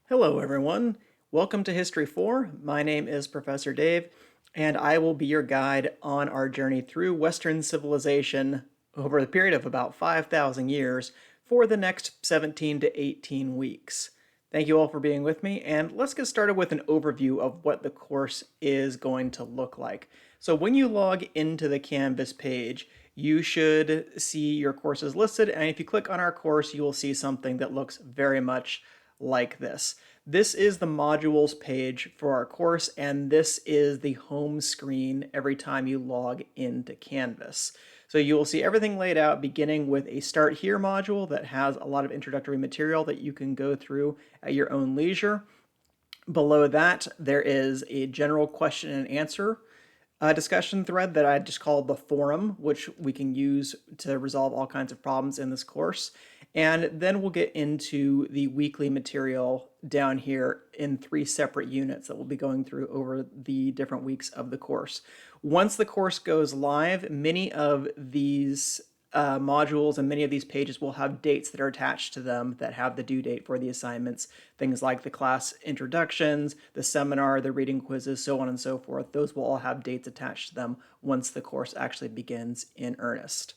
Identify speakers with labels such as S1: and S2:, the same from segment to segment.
S1: Hello, everyone. Welcome to History 4. My name is Professor Dave, and I will be your guide on our journey through Western civilization over the period of about 5,000 years for the next 17 to 18 weeks. Thank you all for being with me, and let's get started with an overview of what the course is going to look like. So when you log into the Canvas page, you should see your courses listed, and if you click on our course, you will see something that looks very much like this. This is the modules page for our course, and this is the home screen every time you log into Canvas. So you will see everything laid out, beginning with a Start Here module that has a lot of introductory material that you can go through at your own leisure. Below that, there is a general question and answer discussion thread that I just called the forum, which we can use to resolve all kinds of problems in this course. And then we'll get into the weekly material down here in 3 separate units that we'll be going through over the different weeks of the course. Once the course goes live, many of these modules and many of these pages will have dates that are attached to them that have the due date for the assignments. Things like the class introductions, the seminar, the reading quizzes, so on and so forth. Those will all have dates attached to them once the course actually begins in earnest.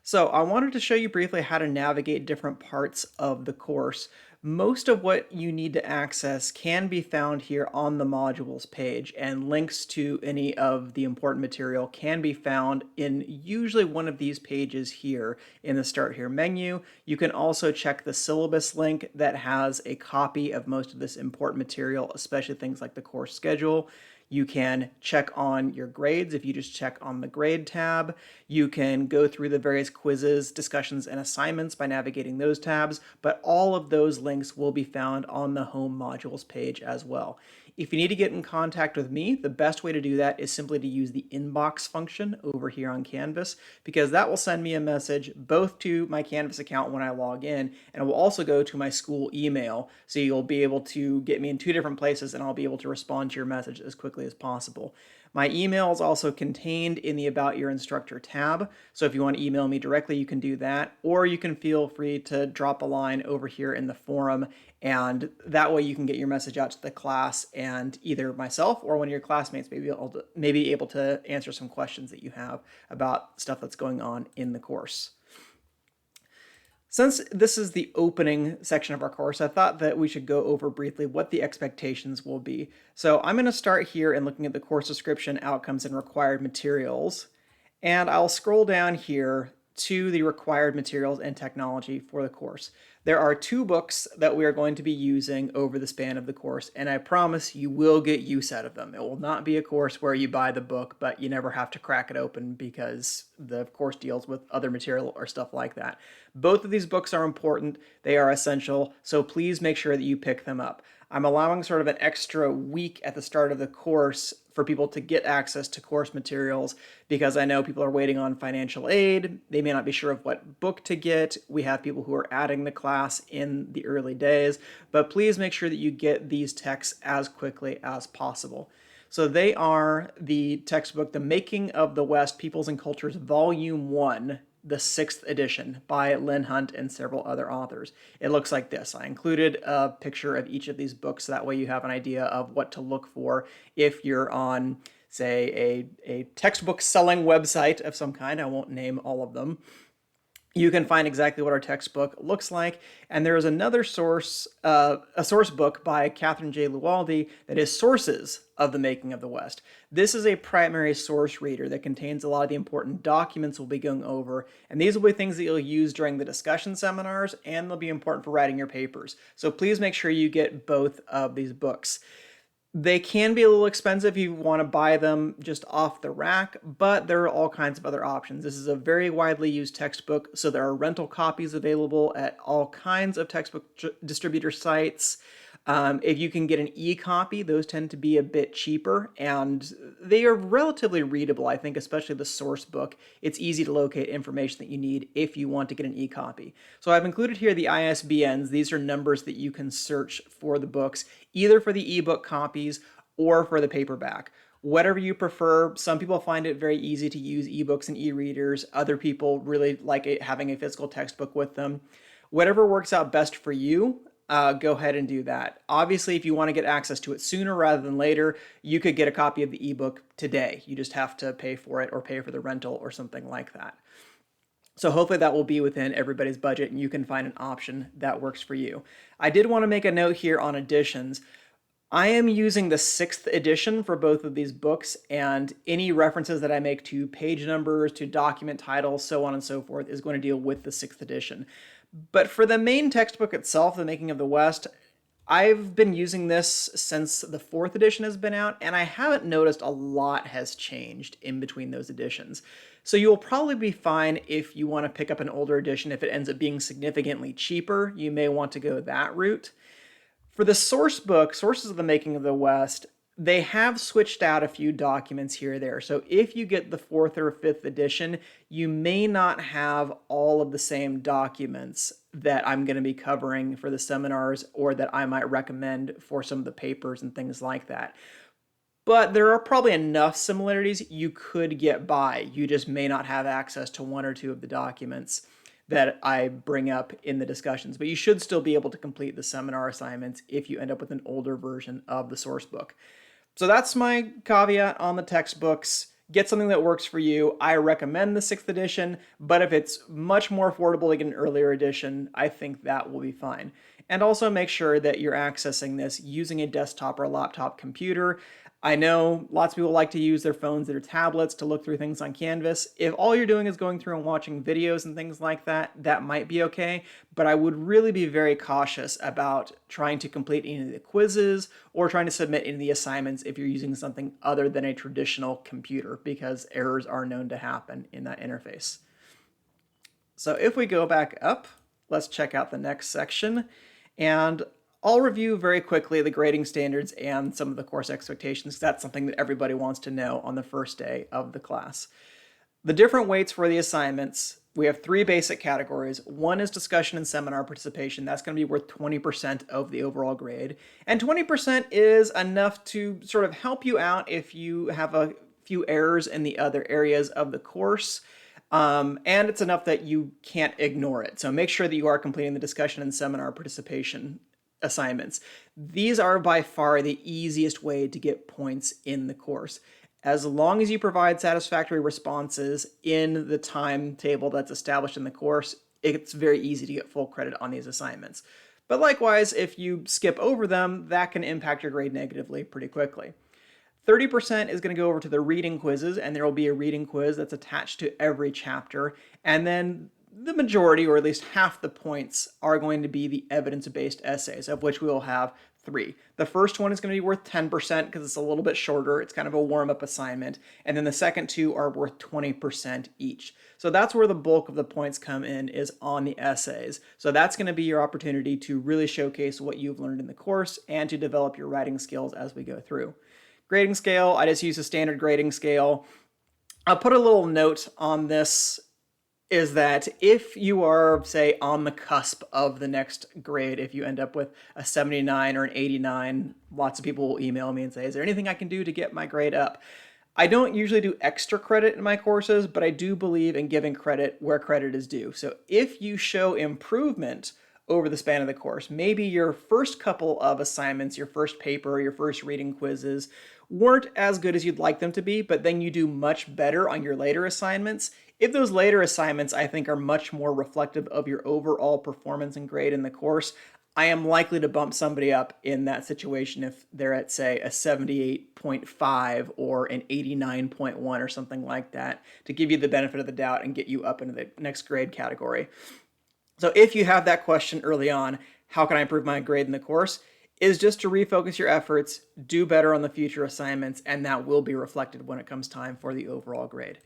S1: So I wanted to show you briefly how to navigate different parts of the course. Most of what you need to access can be found here on the modules page, and links to any of the important material can be found in usually one of these pages here in the Start Here menu. You can also check the syllabus link that has a copy of most of this important material, especially things like the course schedule. You can check on your grades if you just check on the grade tab. You can go through the various quizzes, discussions, and assignments by navigating those tabs, but all of those links will be found on the home modules page as well. If you need to get in contact with me, the best way to do that is simply to use the inbox function over here on Canvas, because that will send me a message both to my Canvas account when I log in, and it will also go to my school email. So you'll be able to get me in 2 different places, and I'll be able to respond to your message as quickly as possible. My email is also contained in the About Your Instructor tab, so if you want to email me directly, you can do that, or you can feel free to drop a line over here in the forum, and that way you can get your message out to the class, and either myself or one of your classmates may be able to answer some questions that you have about stuff that's going on in the course. Since this is the opening section of our course, I thought that we should go over briefly what the expectations will be. So I'm going to start here and looking at the course description, outcomes, and required materials. And I'll scroll down here to the required materials and technology for the course. There are 2 books that we are going to be using over the span of the course, and I promise you will get use out of them. It will not be a course where you buy the book, but you never have to crack it open because the course deals with other material or stuff like that. Both of these books are important, they are essential, so please make sure that you pick them up. I'm allowing sort of an extra week at the start of the course for people to get access to course materials because I know people are waiting on financial aid. They may not be sure of what book to get. We have people who are adding the class in the early days, but please make sure that you get these texts as quickly as possible. So they are the textbook, The Making of the West, Peoples and Cultures, Volume 1, the 6th edition by Lynn Hunt and several other authors. It looks like this. I included a picture of each of these books, so that way you have an idea of what to look for if you're on, say, a textbook selling website of some kind. I won't name all of them. You can find exactly what our textbook looks like. And there is another source, a source book by Catherine J. Lualdi that is Sources of the Making of the West. This is a primary source reader that contains a lot of the important documents we'll be going over. And these will be things that you'll use during the discussion seminars, and they'll be important for writing your papers. So please make sure you get both of these books. They can be a little expensive if you want to buy them just off the rack, but there are all kinds of other options. This is a very widely used textbook, so there are rental copies available at all kinds of textbook distributor sites. If you can get an e-copy, those tend to be a bit cheaper, and they are relatively readable, I think, especially the source book. It's easy to locate information that you need if you want to get an e-copy. So I've included here the ISBNs. These are numbers that you can search for the books, either for the ebook copies or for the paperback. Whatever you prefer. Some people find it very easy to use ebooks and e-readers. Other people really like having a physical textbook with them. Whatever works out best for you, go ahead and do that. Obviously, if you want to get access to it sooner rather than later, you could get a copy of the ebook today. You just have to pay for it or pay for the rental or something like that. So hopefully that will be within everybody's budget and you can find an option that works for you. I did want to make a note here on editions. I am using the 6th edition for both of these books, and any references that I make to page numbers, to document titles, so on and so forth, is going to deal with the 6th edition. But for the main textbook itself, The Making of the West, I've been using this since the 4th edition has been out, and I haven't noticed a lot has changed in between those editions. So you'll probably be fine if you want to pick up an older edition. If it ends up being significantly cheaper, you may want to go that route. For the source book, Sources of the Making of the West, they have switched out a few documents here or there. So if you get the 4th or 5th edition, you may not have all of the same documents that I'm going to be covering for the seminars or that I might recommend for some of the papers and things like that. But there are probably enough similarities you could get by. You just may not have access to one or two of the documents that I bring up in the discussions, but you should still be able to complete the seminar assignments if you end up with an older version of the source book. So that's my caveat on the textbooks. Get something that works for you. I recommend the 6th edition, but if it's much more affordable to get an earlier edition, I think that will be fine. And also make sure that you're accessing this using a desktop or a laptop computer. I know lots of people like to use their phones, their tablets to look through things on Canvas. If all you're doing is going through and watching videos and things like that, that might be okay. But I would really be very cautious about trying to complete any of the quizzes or trying to submit any of the assignments if you're using something other than a traditional computer, because errors are known to happen in that interface. So if we go back up, let's check out the next section. And I'll review very quickly the grading standards and some of the course expectations. That's something that everybody wants to know on the first day of the class. The different weights for the assignments, we have 3 basic categories. One is discussion and seminar participation. That's going to be worth 20% of the overall grade. And 20% is enough to sort of help you out if you have a few errors in the other areas of the course. And it's enough that you can't ignore it. So make sure that you are completing the discussion and seminar participation assignments. These are by far the easiest way to get points in the course. As long as you provide satisfactory responses in the timetable that's established in the course, it's very easy to get full credit on these assignments. But likewise, if you skip over them, that can impact your grade negatively pretty quickly. 30% is going to go over to the reading quizzes, and there will be a reading quiz that's attached to every chapter. And then the majority, or at least half the points, are going to be the evidence-based essays, of which we will have 3. The first one is going to be worth 10% because it's a little bit shorter. It's kind of a warm-up assignment. And then the second 2 are worth 20% each. So that's where the bulk of the points come in, is on the essays. So that's going to be your opportunity to really showcase what you've learned in the course and to develop your writing skills as we go through. Grading scale, I just use a standard grading scale. I'll put a little note on this, is that if you are, say, on the cusp of the next grade, if you end up with a 79 or an 89, lots of people will email me and say, is there anything I can do to get my grade up? I don't usually do extra credit in my courses, but I do believe in giving credit where credit is due. So if you show improvement over the span of the course, maybe your first couple of assignments, your first paper, your first reading quizzes weren't as good as you'd like them to be, but then you do much better on your later assignments. If those later assignments, I think, are much more reflective of your overall performance and grade in the course, I am likely to bump somebody up in that situation if they're at, say, a 78.5 or an 89.1 or something like that, to give you the benefit of the doubt and get you up into the next grade category. So if you have that question early on, how can I improve my grade in the course, is just to refocus your efforts, do better on the future assignments, and that will be reflected when it comes time for the overall grade.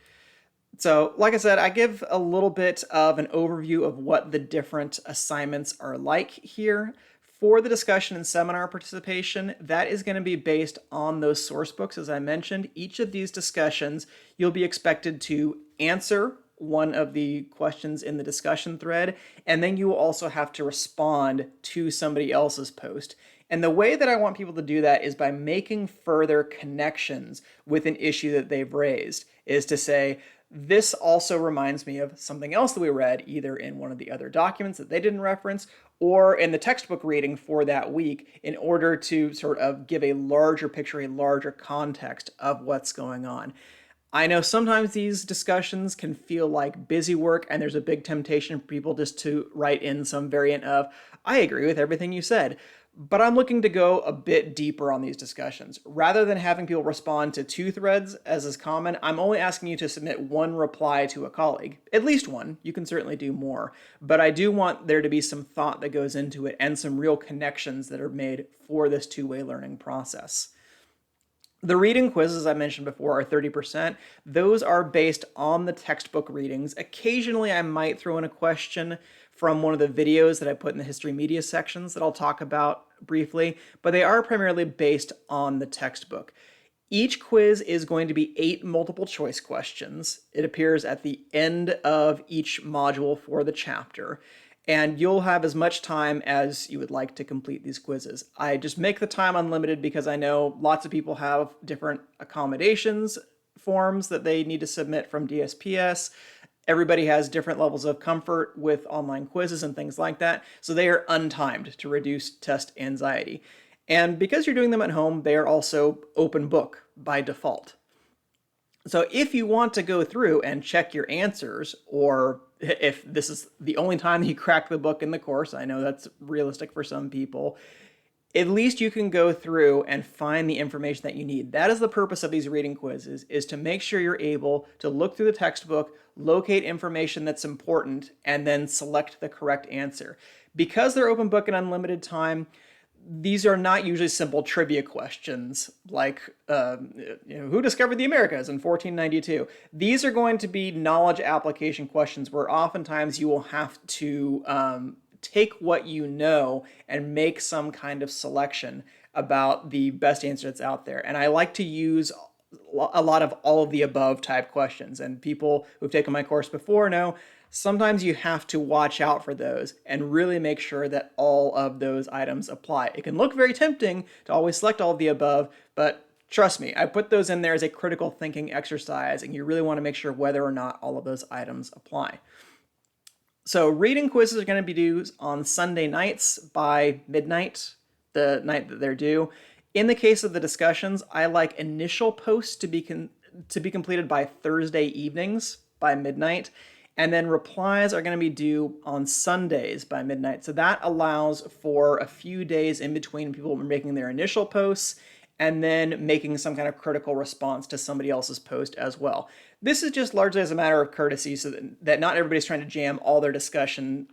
S1: So, like I said, I give a little bit of an overview of what the different assignments are like here. For the discussion and seminar participation, that is going to be based on those source books, as I mentioned. Each of these discussions, you'll be expected to answer one of the questions in the discussion thread, and then you will also have to respond to somebody else's post. And the way that I want people to do that is by making further connections with an issue that they've raised, is to say, this also reminds me of something else that we read, either in one of the other documents that they didn't reference, or in the textbook reading for that week in order to sort of give a larger picture, a larger context of what's going on. I know sometimes these discussions can feel like busy work, and there's a big temptation for people just to write in some variant of, I agree with everything you said. But I'm looking to go a bit deeper on these discussions. Rather than having people respond to 2 threads, as is common, I'm only asking you to submit 1 reply to a colleague. At least 1. You can certainly do more. But I do want there to be some thought that goes into it and some real connections that are made for this two-way learning process. The reading quizzes I mentioned before are 30%. Those are based on the textbook readings. Occasionally, I might throw in a question from one of the videos that I put in the history media sections that I'll talk about briefly, but they are primarily based on the textbook. Each quiz is going to be 8 multiple choice questions. It appears at the end of each module for the chapter, and you'll have as much time as you would like to complete these quizzes. I just make the time unlimited because I know lots of people have different accommodations forms that they need to submit from DSPS. Everybody has different levels of comfort with online quizzes and things like that, so they are untimed to reduce test anxiety. And because you're doing them at home, they are also open book by default. So if you want to go through and check your answers, or if this is the only time that you crack the book in the course, I know that's realistic for some people, at least you can go through and find the information that you need. That is the purpose of these reading quizzes, is to make sure you're able to look through the textbook, locate information that's important, and then select the correct answer. Because they're open book and unlimited time, these are not usually simple trivia questions like, who discovered the Americas in 1492? These are going to be knowledge application questions where oftentimes you will have to take what you know and make some kind of selection about the best answer that's out there. And I like to use a lot of all of the above type questions. And people who've taken my course before know sometimes you have to watch out for those and really make sure that all of those items apply. It can look very tempting to always select all of the above, but trust me, I put those in there as a critical thinking exercise, and you really want to make sure whether or not all of those items apply. So reading quizzes are going to be due on Sunday nights by midnight, the night that they're due. In the case of the discussions, I like initial posts to be completed by Thursday evenings by midnight, and then replies are going to be due on Sundays by midnight. So that allows for a few days in between people making their initial posts and then making some kind of critical response to somebody else's post as well. This is just largely as a matter of courtesy, so that not everybody's trying to jam all their discussion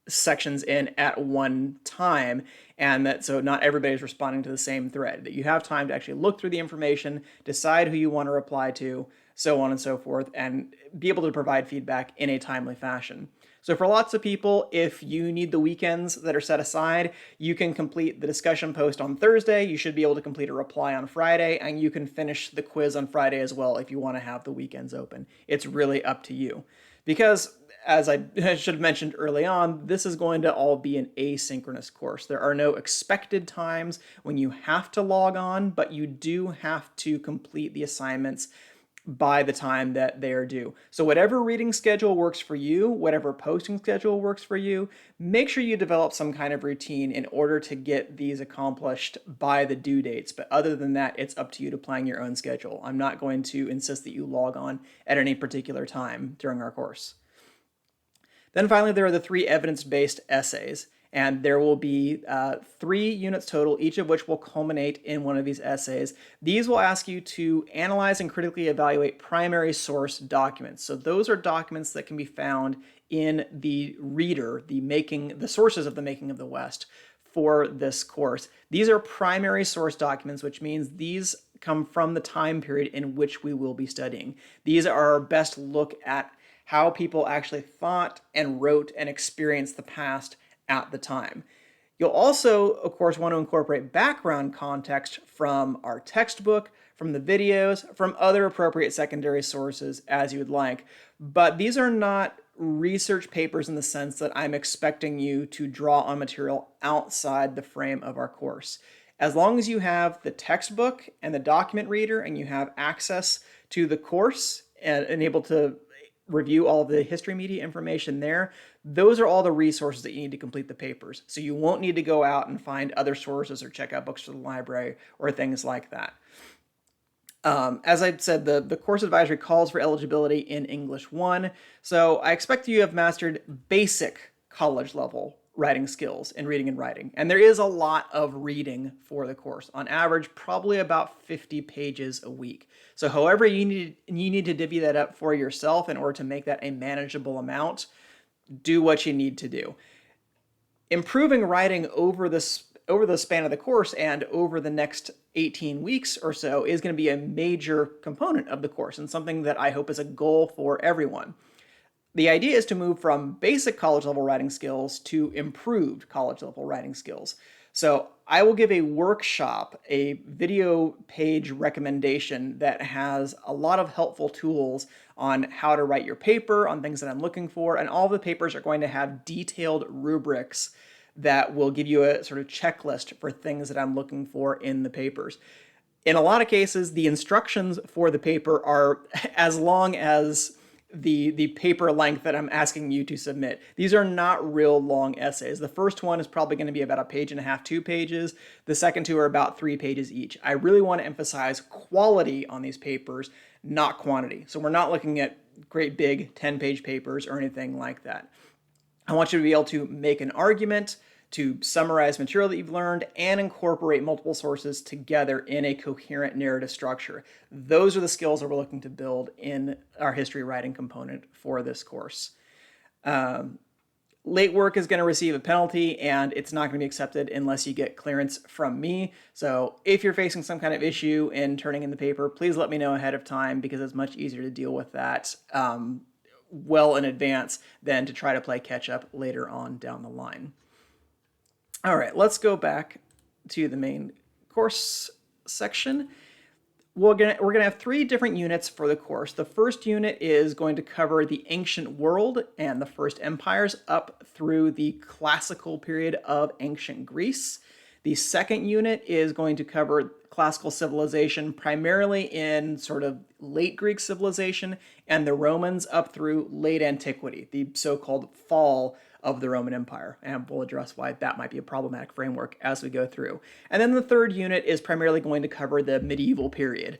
S1: sections in at one time, and that so not everybody's responding to the same thread, that you have time to actually look through the information, decide who you want to reply to, so on and so forth, and be able to provide feedback in a timely fashion. So for lots of people, if you need the weekends that are set aside, you can complete the discussion post on Thursday, you should be able to complete a reply on Friday, and you can finish the quiz on Friday as well if you want to have the weekends open. It's really up to you. Because, as I should have mentioned early on, this is going to all be an asynchronous course. There are no expected times when you have to log on, but you do have to complete the assignments by the time that they are due. So whatever reading schedule works for you, whatever posting schedule works for you, make sure you develop some kind of routine in order to get these accomplished by the due dates. But other than that, it's up to you to plan your own schedule. I'm not going to insist that you log on at any particular time during our course. Then finally, there are the 3 evidence-based essays. And there will be 3 units total, each of which will culminate in one of these essays. These will ask you to analyze and critically evaluate primary source documents. So those are documents that can be found in the reader, the sources of the making of the West for this course. These are primary source documents, which means these come from the time period in which we will be studying. These are our best look at how people actually thought and wrote and experienced the past at the time. You'll also, of course, want to incorporate background context from our textbook, from the videos, from other appropriate secondary sources as you would like. But these are not research papers in the sense that I'm expecting you to draw on material outside the frame of our course. As long as you have the textbook and the document reader and you have access to the course and able to review all the history media information there. Those are all the resources that you need to complete the papers. So you won't need to go out and find other sources or check out books from the library or things like that. As I said, the course advisory calls for eligibility in English 1. So I expect you have mastered basic college level writing skills in reading and writing. And there is a lot of reading for the course. On average, probably about 50 pages a week. So however you need to divvy that up for yourself in order to make that a manageable amount, do what you need to do. Improving writing over the span of the course and over the next 18 weeks or so is going to be a major component of the course and something that I hope is a goal for everyone. The idea is to move from basic college level writing skills to improved college level writing skills. So I will give a workshop, a video page recommendation that has a lot of helpful tools on how to write your paper, on things that I'm looking for, and all the papers are going to have detailed rubrics that will give you a sort of checklist for things that I'm looking for in the papers. In a lot of cases, the instructions for the paper are as long as the paper length that I'm asking you to submit. These are not real long essays. The first one is probably going to be about 1.5 pages, 2 pages. The second two are about 3 pages each. I really want to emphasize quality on these papers, not quantity. So we're not looking at great big 10-page papers or anything like that. I want you to be able to make an argument, to summarize material that you've learned, and incorporate multiple sources together in a coherent narrative structure. Those are the skills that we're looking to build in our history writing component for this course. Late work is going to receive a penalty, and it's not going to be accepted unless you get clearance from me. So if you're facing some kind of issue in turning in the paper, please let me know ahead of time, because it's much easier to deal with that well in advance than to try to play catch up later on down the line. All right, let's go back to the main course section. We're gonna have 3 different units for the course. The first unit is going to cover the ancient world and the first empires up through the classical period of ancient Greece. The second unit is going to cover classical civilization, primarily in sort of late Greek civilization and the Romans up through late antiquity, the so-called fall of the Roman Empire. And we'll address why that might be a problematic framework as we go through. And then the third unit is primarily going to cover the medieval period.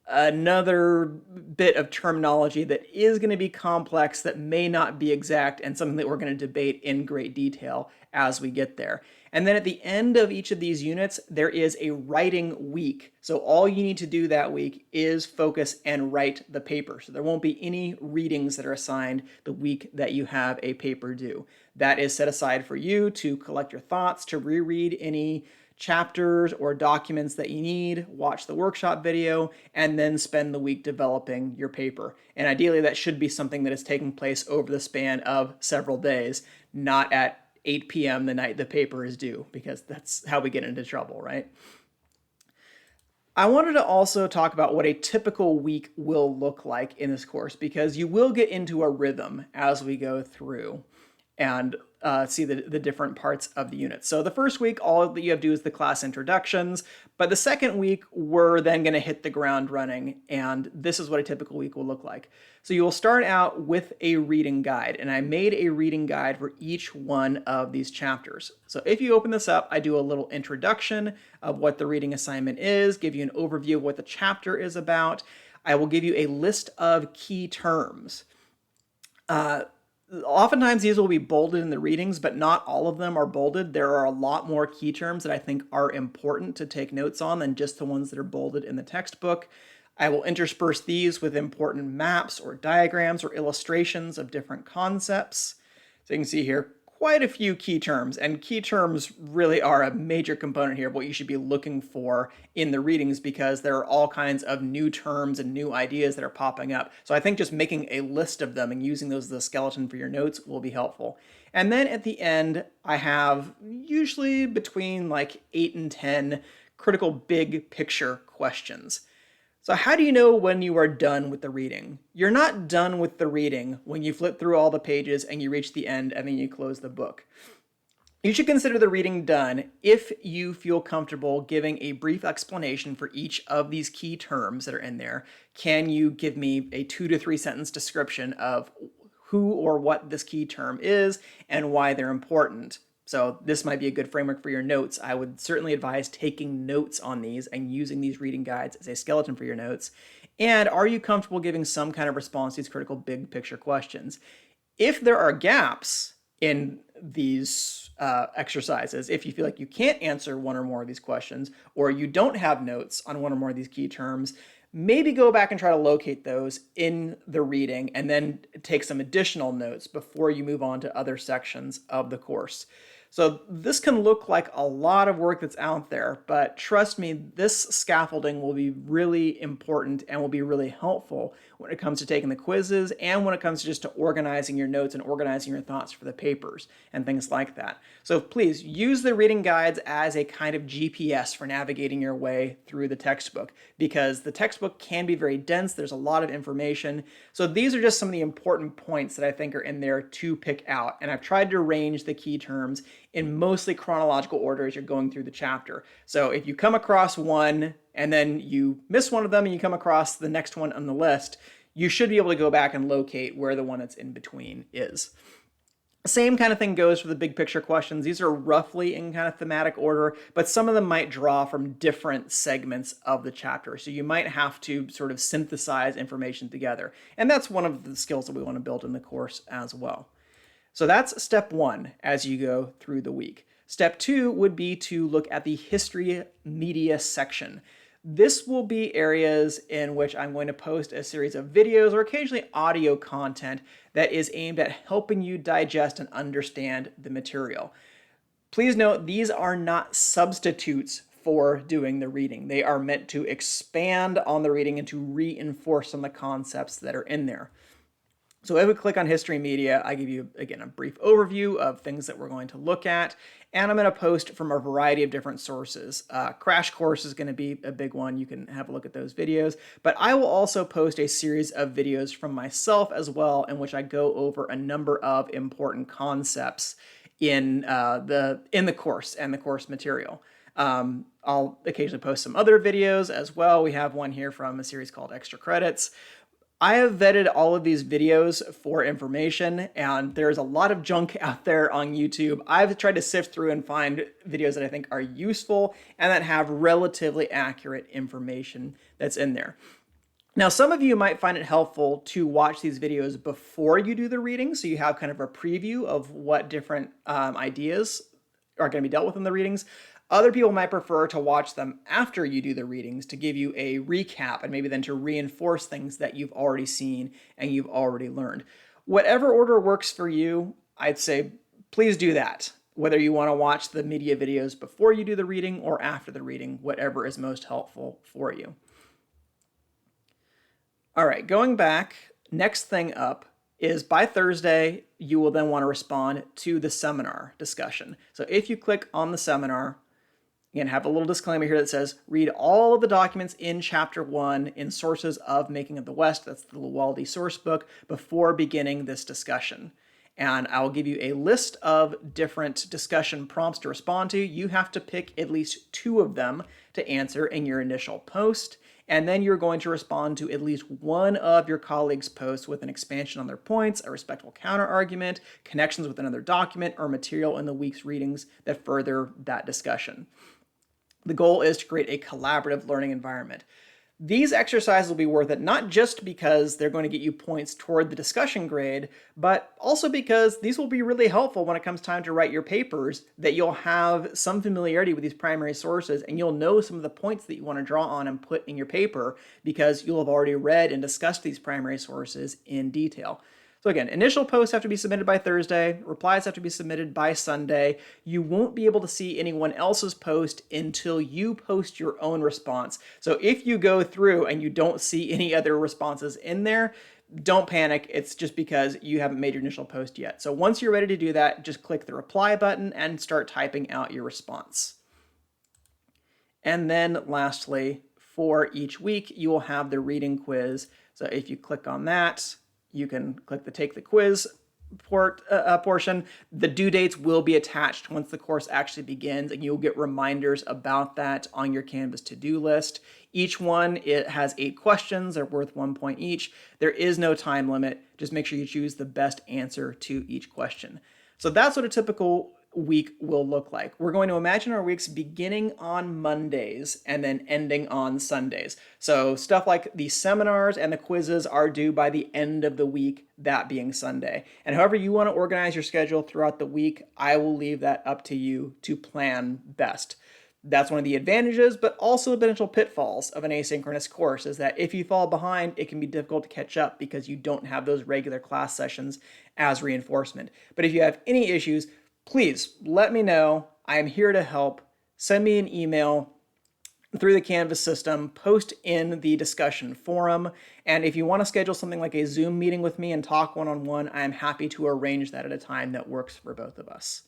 S1: Another bit of terminology that is going to be complex, that may not be exact, and something that we're going to debate in great detail as we get there. And then at the end of each of these units, there is a writing week. So all you need to do that week is focus and write the paper. So there won't be any readings that are assigned the week that you have a paper due. That is set aside for you to collect your thoughts, to reread any chapters or documents that you need, watch the workshop video, and then spend the week developing your paper. And ideally, that should be something that is taking place over the span of several days, not at 8 p.m. the night the paper is due, because that's how we get into trouble, right? I wanted to also talk about what a typical week will look like in this course, because you will get into a rhythm as we go through and see the different parts of the unit. So the first week, all that you have to do is the class introductions, but the second week, we're then going to hit the ground running, and this is what a typical week will look like. So you will start out with a reading guide, and I made a reading guide for each one of these chapters. So if you open this up, I do a little introduction of what the reading assignment is, give you an overview of what the chapter is about. I will give you a list of key terms. Oftentimes these will be bolded in the readings, but not all of them are bolded. There are a lot more key terms that I think are important to take notes on than just the ones that are bolded in the textbook. I will intersperse these with important maps or diagrams or illustrations of different concepts. So you can see here quite a few key terms, and key terms really are a major component here of what you should be looking for in the readings, because there are all kinds of new terms and new ideas that are popping up. So I think just making a list of them and using those as the skeleton for your notes will be helpful. And then at the end, I have usually between like 8 and 10 critical big picture questions. So how do you know when you are done with the reading? You're not done with the reading when you flip through all the pages and you reach the end and then you close the book. You should consider the reading done if you feel comfortable giving a brief explanation for each of these key terms that are in there. Can you give me a 2 to 3 sentence description of who or what this key term is and why they're important? So this might be a good framework for your notes. I would certainly advise taking notes on these and using these reading guides as a skeleton for your notes. And are you comfortable giving some kind of response to these critical big picture questions? If there are gaps in these exercises, if you feel like you can't answer one or more of these questions, or you don't have notes on one or more of these key terms, maybe go back and try to locate those in the reading and then take some additional notes before you move on to other sections of the course. So this can look like a lot of work that's out there, but trust me, this scaffolding will be really important and will be really helpful when it comes to taking the quizzes and when it comes to just to organizing your notes and organizing your thoughts for the papers and things like that. So please use the reading guides as a kind of GPS for navigating your way through the textbook, because the textbook can be very dense. There's a lot of information. So these are just some of the important points that I think are in there to pick out. And I've tried to arrange the key terms in mostly chronological order as you're going through the chapter. So if you come across one and then you miss one of them and you come across the next one on the list, you should be able to go back and locate where the one that's in between is. Same kind of thing goes for the big picture questions. These are roughly in kind of thematic order, but some of them might draw from different segments of the chapter. So you might have to sort of synthesize information together. And that's one of the skills that we want to build in the course as well. So that's step one as you go through the week. Step two would be to look at the history media section. This will be areas in which I'm going to post a series of videos or occasionally audio content that is aimed at helping you digest and understand the material. Please note, these are not substitutes for doing the reading. They are meant to expand on the reading and to reinforce some of the concepts that are in there. So if we click on History Media, I give you, again, a brief overview of things that we're going to look at, and I'm going to post from a variety of different sources. Crash Course is going to be a big one. You can have a look at those videos, but I will also post a series of videos from myself as well, in which I go over a number of important concepts in the course and the course material. I'll occasionally post some other videos as well. We have one here from a series called Extra Credits. I have vetted all of these videos for information, and there's a lot of junk out there on YouTube. I've tried to sift through and find videos that I think are useful and that have relatively accurate information that's in there. Now, some of you might find it helpful to watch these videos before you do the reading, so you have kind of a preview of what different ideas are going to be dealt with in the readings. Other people might prefer to watch them after you do the readings to give you a recap and maybe then to reinforce things that you've already seen and you've already learned. Whatever order works for you, I'd say please do that. Whether you want to watch the media videos before you do the reading or after the reading, whatever is most helpful for you. All right, going back, next thing up is by Thursday, you will then want to respond to the seminar discussion. So if you click on the seminar, again, have a little disclaimer here that says, read all of the documents in Chapter 1 in Sources of Making of the West, that's the Luwaldi source book, before beginning this discussion. And I'll give you a list of different discussion prompts to respond to. You have to pick at least 2 of them to answer in your initial post. And then you're going to respond to at least one of your colleagues' posts with an expansion on their points, a respectful counter-argument, connections with another document, or material in the week's readings that further that discussion. The goal is to create a collaborative learning environment. These exercises will be worth it, not just because they're going to get you points toward the discussion grade, but also because these will be really helpful when it comes time to write your papers, that you'll have some familiarity with these primary sources and you'll know some of the points that you want to draw on and put in your paper because you'll have already read and discussed these primary sources in detail. So again, initial posts have to be submitted by Thursday, replies have to be submitted by Sunday. You won't be able to see anyone else's post until you post your own response. So if you go through and you don't see any other responses in there, don't panic. It's just because you haven't made your initial post yet. So once you're ready to do that, just click the reply button and start typing out your response. And then lastly, for each week, you will have the reading quiz. So if you click on that, you can click the Take the Quiz portion. The due dates will be attached once the course actually begins, and you'll get reminders about that on your Canvas to-do list. Each one, it has 8 questions. They're worth 1 point each. There is no time limit. Just make sure you choose the best answer to each question. So that's what a typical week will look like. We're going to imagine our weeks beginning on Mondays and then ending on Sundays. So stuff like the seminars and the quizzes are due by the end of the week, that being Sunday. And however you want to organize your schedule throughout the week, I will leave that up to you to plan best. That's one of the advantages, but also the potential pitfalls of an asynchronous course is that if you fall behind, it can be difficult to catch up because you don't have those regular class sessions as reinforcement. But if you have any issues, please let me know. I am here to help. Send me an email through the Canvas system, post in the discussion forum, and if you want to schedule something like a Zoom meeting with me and talk one-on-one, I am happy to arrange that at a time that works for both of us.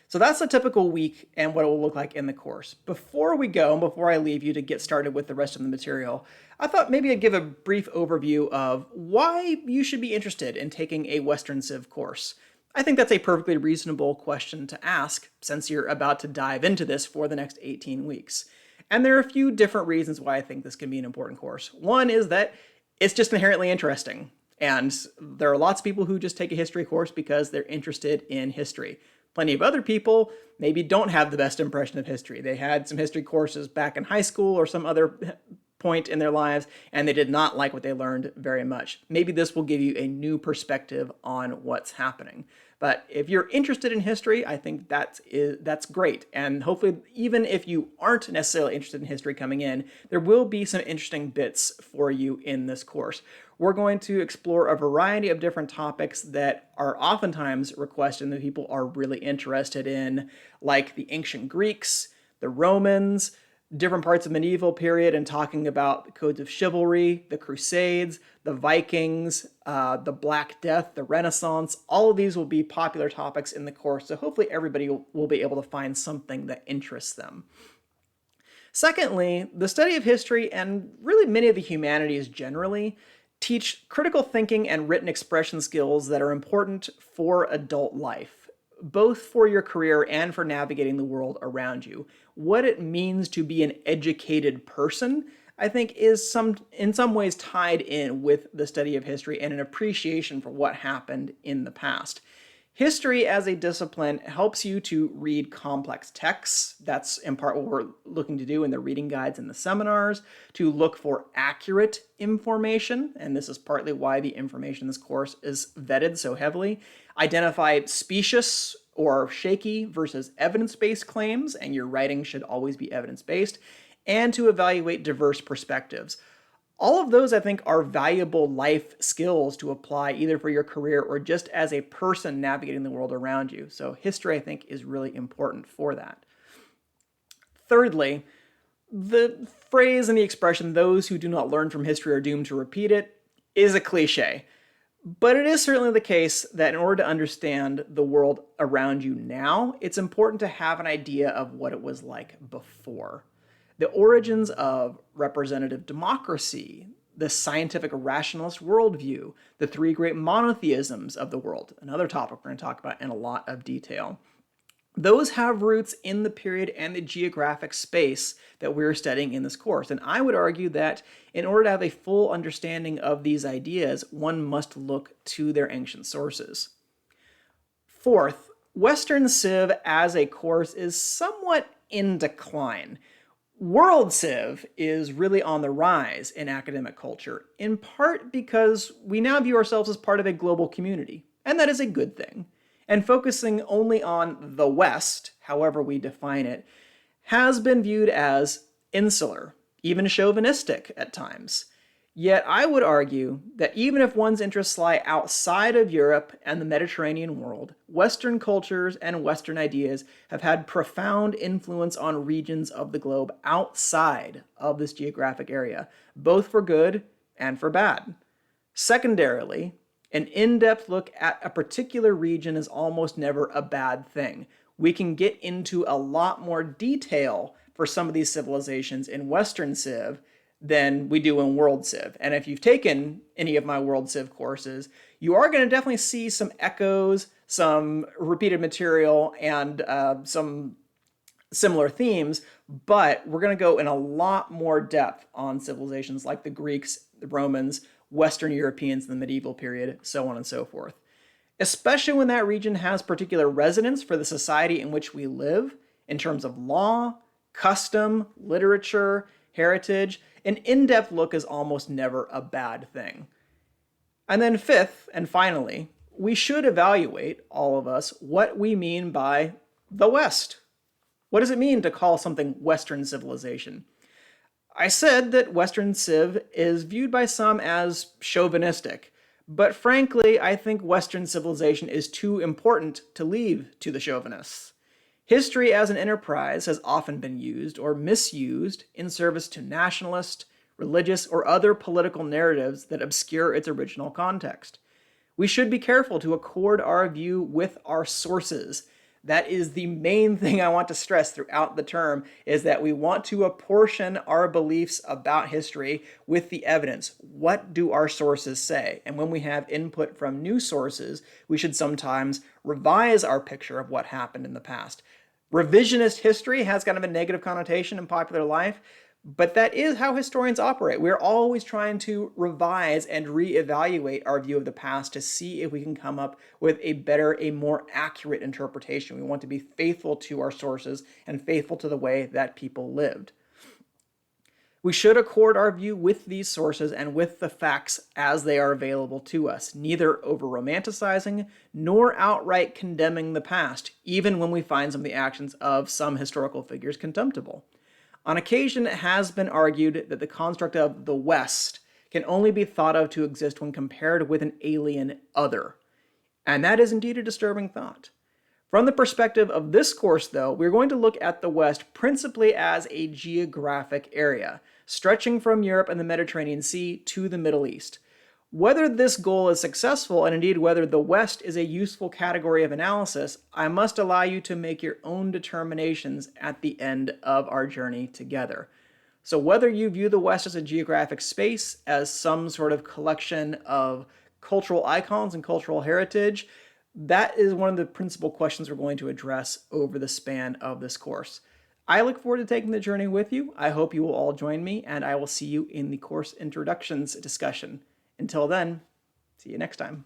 S1: So that's a typical week and what it will look like in the course. Before we go, and before I leave you to get started with the rest of the material, I thought maybe I'd give a brief overview of why you should be interested in taking a Western Civ course. I think that's a perfectly reasonable question to ask since you're about to dive into this for the next 18 weeks. And there are a few different reasons why I think this can be an important course. One is that it's just inherently interesting. And there are lots of people who just take a history course because they're interested in history. Plenty of other people maybe don't have the best impression of history. They had some history courses back in high school or some other point in their lives, and they did not like what they learned very much. Maybe this will give you a new perspective on what's happening. But if you're interested in history, I think that's great. And hopefully, even if you aren't necessarily interested in history coming in, there will be some interesting bits for you in this course. We're going to explore a variety of different topics that are oftentimes requested and that people are really interested in, like the ancient Greeks, the Romans, different parts of medieval period, and talking about the codes of chivalry, the Crusades, the Vikings, the Black Death, the Renaissance. All of these will be popular topics in the course, so hopefully everybody will be able to find something that interests them. Secondly, the study of history and really many of the humanities generally teach critical thinking and written expression skills that are important for adult life, both for your career and for navigating the world around you. What it means to be an educated person, I think, is in some ways tied in with the study of history and an appreciation for what happened in the past. History as a discipline helps you to read complex texts. That's in part what we're looking to do in the reading guides and the seminars, to look for accurate information, and this is partly why the information in this course is vetted so heavily. Identify specious or shaky versus evidence-based claims, and your writing should always be evidence-based, and to evaluate diverse perspectives. All of those, I think, are valuable life skills to apply either for your career or just as a person navigating the world around you. So history, I think, is really important for that. Thirdly, the phrase and the expression, those who do not learn from history are doomed to repeat it, is a cliche. But it is certainly the case that in order to understand the world around you now, it's important to have an idea of what it was like before. The origins of representative democracy, the scientific rationalist worldview, the 3 great monotheisms of the world, another topic we're going to talk about in a lot of detail. Those have roots in the period and the geographic space that we're studying in this course. And I would argue that in order to have a full understanding of these ideas, one must look to their ancient sources. Fourth, Western Civ as a course is somewhat in decline. World Civ is really on the rise in academic culture, in part because we now view ourselves as part of a global community, and that is a good thing. And focusing only on the West, however we define it, has been viewed as insular, even chauvinistic at times. Yet I would argue that even if one's interests lie outside of Europe and the Mediterranean world, Western cultures and Western ideas have had profound influence on regions of the globe outside of this geographic area, both for good and for bad. Secondarily, an in-depth look at a particular region is almost never a bad thing. We can get into a lot more detail for some of these civilizations in Western Civ than we do in World Civ. And if you've taken any of my World Civ courses, you are going to definitely see some echoes, some repeated material, and some similar themes, but we're going to go in a lot more depth on civilizations like the Greeks, the Romans, Western Europeans in the medieval period, so on and so forth. Especially when that region has particular resonance for the society in which we live in terms of law, custom, literature, heritage. An in-depth look is almost never a bad thing. And then fifth, and finally, we should evaluate, all of us, what we mean by the West. What does it mean to call something Western civilization? I said that Western Civ is viewed by some as chauvinistic, but frankly, I think Western civilization is too important to leave to the chauvinists. History as an enterprise has often been used or misused in service to nationalist, religious, or other political narratives that obscure its original context. We should be careful to accord our view with our sources. That is the main thing I want to stress throughout the term, is that we want to apportion our beliefs about history with the evidence. What do our sources say? And when we have input from new sources, we should sometimes revise our picture of what happened in the past. Revisionist history has kind of a negative connotation in popular life, but that is how historians operate. We're always trying to revise and reevaluate our view of the past to see if we can come up with a better, a more accurate interpretation. We want to be faithful to our sources and faithful to the way that people lived. We should accord our view with these sources and with the facts as they are available to us, neither over-romanticizing nor outright condemning the past, even when we find some of the actions of some historical figures contemptible. On occasion, it has been argued that the construct of the West can only be thought of to exist when compared with an alien other. And that is indeed a disturbing thought. From the perspective of this course, though, we're going to look at the West principally as a geographic area, stretching from Europe and the Mediterranean Sea to the Middle East. Whether this goal is successful, and indeed whether the West is a useful category of analysis, I must allow you to make your own determinations at the end of our journey together. So whether you view the West as a geographic space, as some sort of collection of cultural icons and cultural heritage, that is one of the principal questions we're going to address over the span of this course. I look forward to taking the journey with you. I hope you will all join me, and I will see you in the course introductions discussion. Until then, see you next time.